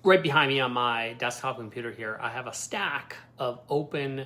Right behind me on my desktop computer here, I have a stack of open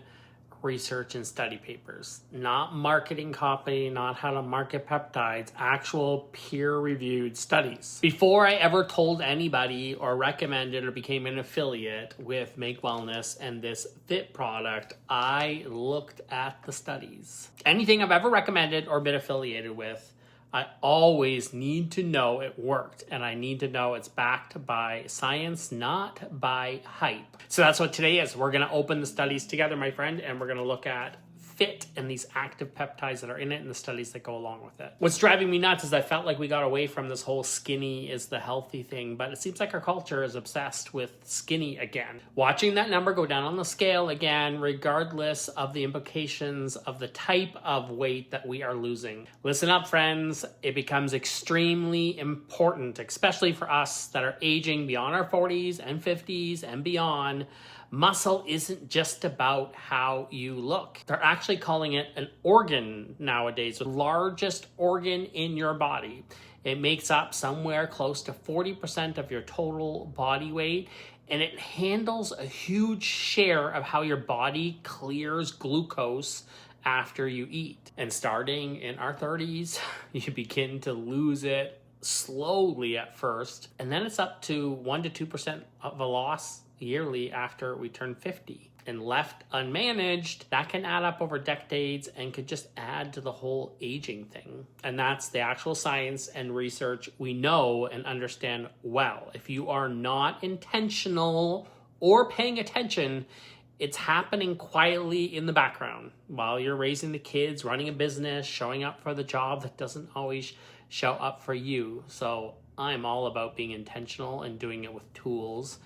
research and study papers. Not marketing copy, not how to market peptides, actual peer-reviewed studies. Before I ever told anybody or recommended or became an affiliate with Make Wellness and this Fit product, I looked at the studies. Anything I've ever recommended or been affiliated with, I always need to know it worked, and I need to know it's backed by science, not by hype. So that's what today is. We're gonna open the studies together, my friend, and we're gonna look at Fit and these active peptides that are in it and the studies that go along with it. What's driving me nuts is I felt like we got away from this whole skinny is the healthy thing, but it seems like our culture is obsessed with skinny again. Watching that number go down on the scale again, regardless of the implications of the type of weight that we are losing. Listen up, friends. It becomes extremely important, especially for us that are aging beyond our 40s and 50s and beyond. Muscle isn't just about how you look. They're actually calling it an organ nowadays, the largest organ in your body. It makes up somewhere close to 40% of your total body weight, and it handles a huge share of how your body clears glucose after you eat. And starting in our 30s, you begin to lose it slowly at first, and then it's up to 1 to 2% of a loss yearly after we turn 50. And left unmanaged, that can add up over decades and could just add to the whole aging thing. And that's the actual science and research we know and understand well. If you are not intentional or paying attention, it's happening quietly in the background while you're raising the kids, running a business, showing up for the job that doesn't always show up for you. So I'm all about being intentional and doing it with tools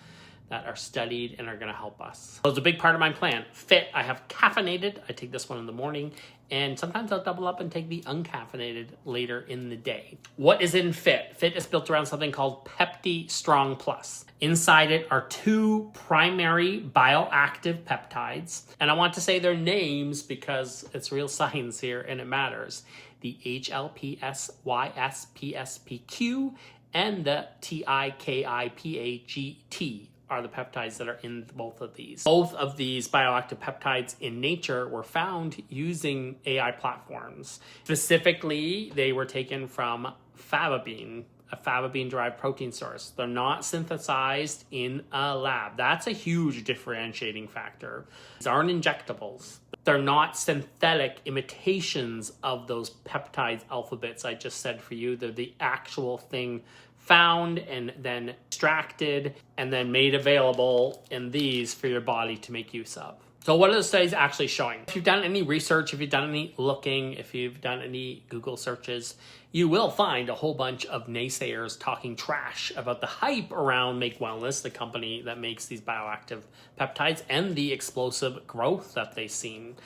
that are studied and are going to help us. So it's a big part of my plan. Fit, I have caffeinated. I take this one in the morning, and sometimes I'll double up and take the uncaffeinated later in the day. What is in Fit? Fit is built around something called PeptiStrong Plus. Inside it are 2 primary bioactive peptides, and I want to say their names because it's real science here and it matters. The HLPSYSPSPQ and the TIKIPAGT are the peptides that are in both of these. Both of these bioactive peptides in nature were found using AI platforms. Specifically, they were taken from faba bean, a faba bean-derived protein source. They're not synthesized in a lab. That's a huge differentiating factor. These aren't injectables. They're not synthetic imitations of those peptides alphabets I just said for you. They're the actual thing found and then extracted and then made available in these for your body to make use of. So what are the studies actually showing? If you've done any research, if you've done any looking, if you've done any Google searches, you will find a whole bunch of naysayers talking trash about the hype around Make Wellness, the company that makes these bioactive peptides, and the explosive growth that they've seen.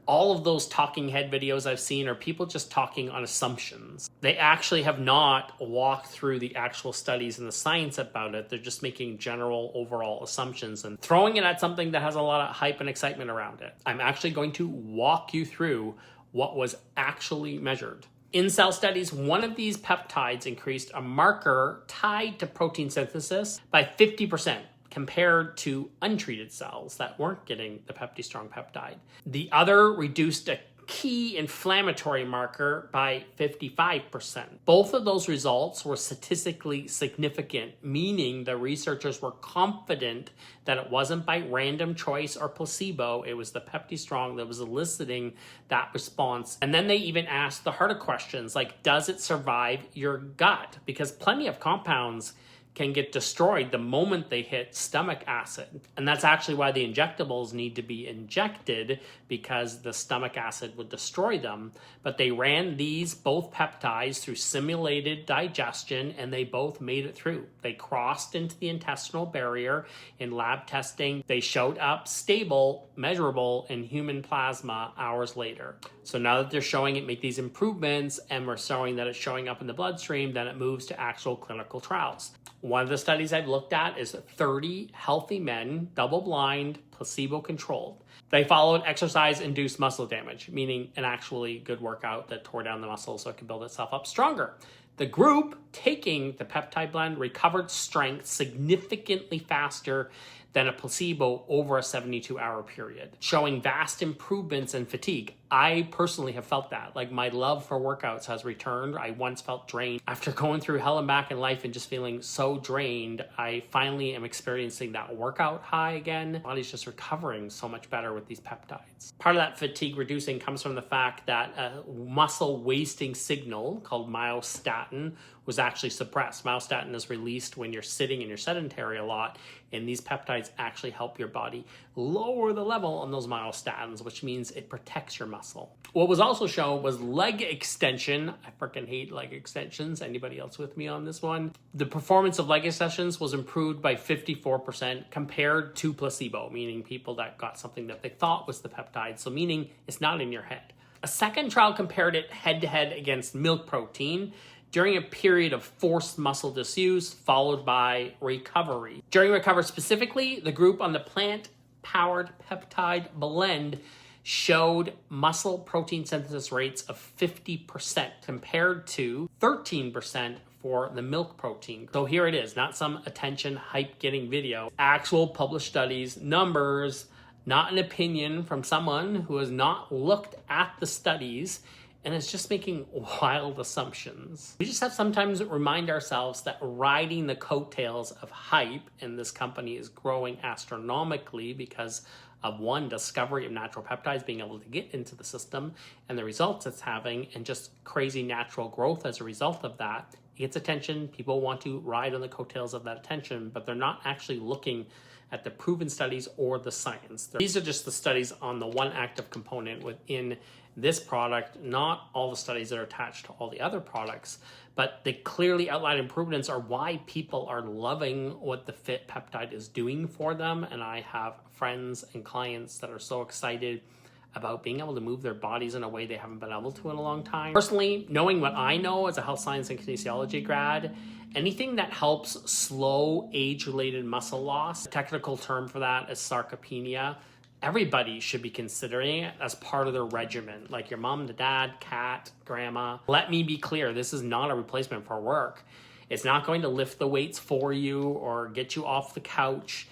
All of those talking head videos I've seen are people just talking on assumptions. They actually have not walked through the actual studies and the science about it. They're just making general overall assumptions and throwing it at something that has a lot of hype and excitement around it. I'm actually going to walk you through what was actually measured. In cell studies, one of these peptides increased a marker tied to protein synthesis by 50%. Compared to untreated cells that weren't getting the PeptiStrong peptide. The other reduced a key inflammatory marker by 55%. Both of those results were statistically significant, meaning the researchers were confident that it wasn't by random choice or placebo, it was the PeptiStrong that was eliciting that response. And then they even asked the harder questions, like, does it survive your gut? Because plenty of compounds can get destroyed the moment they hit stomach acid. And that's actually why the injectables need to be injected, because the stomach acid would destroy them. But they ran these both peptides through simulated digestion and they both made it through. They crossed into the intestinal barrier in lab testing. They showed up stable, measurable in human plasma hours later. So now that they're showing it make these improvements and we're showing that it's showing up in the bloodstream, then it moves to actual clinical trials. One of the studies I've looked at is 30 healthy men, double-blind, placebo-controlled. They followed exercise-induced muscle damage, meaning an actually good workout that tore down the muscle so it could build itself up stronger. The group taking the peptide blend recovered strength significantly faster than a placebo over a 72-hour period, showing vast improvements in fatigue. I personally have felt that. Like, my love for workouts has returned. I once felt drained. After going through hell and back in life and just feeling so drained, I finally am experiencing that workout high again. My body's just recovering so much better with these peptides. Part of that fatigue reducing comes from the fact that a muscle wasting signal called myostatin was actually suppressed. Myostatin is released when you're sitting and you're sedentary a lot, and these peptides actually help your body lower the level on those myostatins, which means it protects your muscle. What was also shown was leg extension. I freaking hate leg extensions. Anybody else with me on this one? The performance of leg extensions was improved by 54% compared to placebo, meaning people that got something that they thought was the peptide, so meaning it's not in your head. A second trial compared it head-to-head against milk protein during a period of forced muscle disuse followed by recovery. During recovery specifically, the group on the plant-powered peptide blend showed muscle protein synthesis rates of 50% compared to 13% for the milk protein. So here it is, not some attention hype-getting video. Actual published studies, numbers, not an opinion from someone who has not looked at the studies and is just making wild assumptions. We just have to sometimes remind ourselves that riding the coattails of hype, and this company is growing astronomically because of one, discovery of natural peptides being able to get into the system and the results it's having, and just crazy natural growth as a result of that. It gets attention. People want to ride on the coattails of that attention, but they're not actually looking at the proven studies or the science. These are just the studies on the one active component within this product, not all the studies that are attached to all the other products, but they clearly outline improvements are why people are loving what the Fit peptide is doing for them. And I have friends and clients that are so excited about being able to move their bodies in a way they haven't been able to in a long time. Personally, knowing what I know as a health science and kinesiology grad, anything that helps slow age-related muscle loss, the technical term for that is sarcopenia, everybody should be considering it as part of their regimen, like your mom, the dad, cat, grandma. Let me be clear, this is not a replacement for work. It's not going to lift the weights for you or get you off the couch.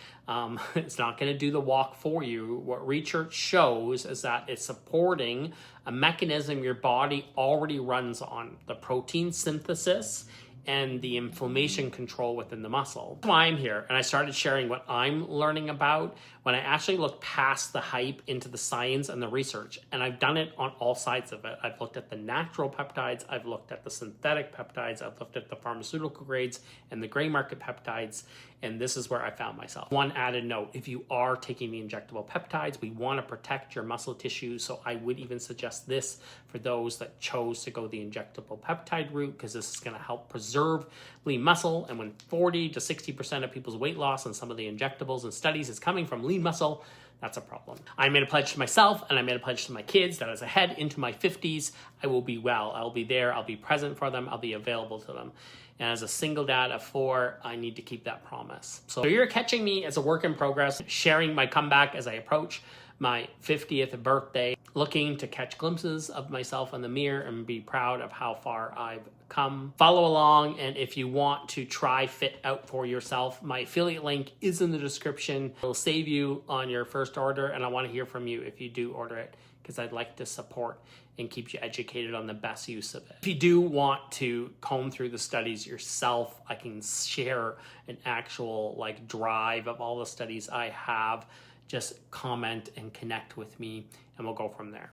It's not going to do the walk for you. What research shows is that it's supporting a mechanism your body already runs on, the protein synthesis and the inflammation control within the muscle. That's why I'm here, and I started sharing what I'm learning about when I actually looked past the hype into the science and the research, and I've done it on all sides of it. I've looked at the natural peptides, I've looked at the synthetic peptides, I've looked at the pharmaceutical grades and the gray market peptides, and this is where I found myself. One added note, if you are taking the injectable peptides, we want to protect your muscle tissue, so I would even suggest this for those that chose to go the injectable peptide route, because this is going to help preserve lean muscle, and when 40 to 60% of people's weight loss on some of the injectables and studies is coming from lean muscle, that's a problem. I made a pledge to myself and I made a pledge to my kids that as I head into my 50s, I will be well. I'll be there, I'll be present for them, I'll be available to them. And as a single dad of 4, I need to keep that promise. So you're catching me as a work in progress, sharing my comeback as I approach my 50th birthday, looking to catch glimpses of myself in the mirror and be proud of how far I've come. Follow along, and if you want to try Fit out for yourself, my affiliate link is in the description. It'll save you on your first order, and I want to hear from you if you do order it, because I'd like to support and keep you educated on the best use of it. If you do want to comb through the studies yourself, I can share an actual drive of all the studies I have. Just comment and connect with me, and we'll go from there.